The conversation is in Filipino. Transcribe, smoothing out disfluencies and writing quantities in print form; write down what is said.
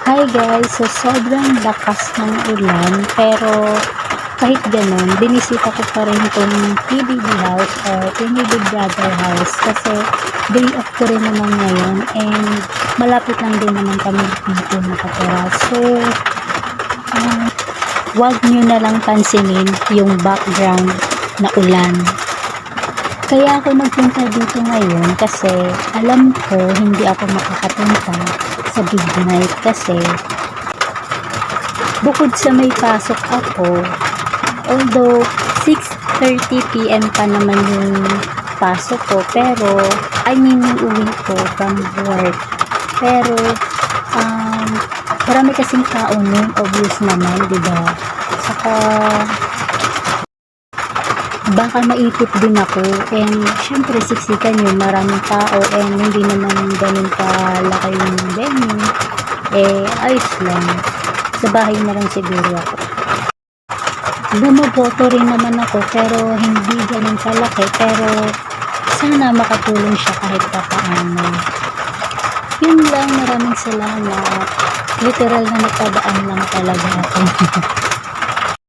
Hi guys, so sobrang lakas ng ulan pero kahit ganun, binisita ko pa rin itong PBB house or PBB brother house kasi day off ko rin naman ngayon and malapit lang din naman kami dito nakatira. So, uh, wag nyo na lang pansinin yung background na ulan. Kaya ako nagpunta dito ngayon kasi alam ko hindi ako makakapunta sa midnight kasi bukod sa may pasok ako, although 6:30 PM pa naman yung pasok ko, pero yung uwi ko from work. Pero marami kasing tao nun, obvious naman, diba? Saka baka maipit din ako and syempre siksikan yun, maraming tao and hindi naman ganun kalaki yung venue, ayos lang, sa bahay na lang siguro ako. Bumoboto rin naman ako pero hindi ganun kalaki, pero sana makatulong siya kahit papaano. Yun lang, maraming salamat, literal na nagpadaan lang talaga ako.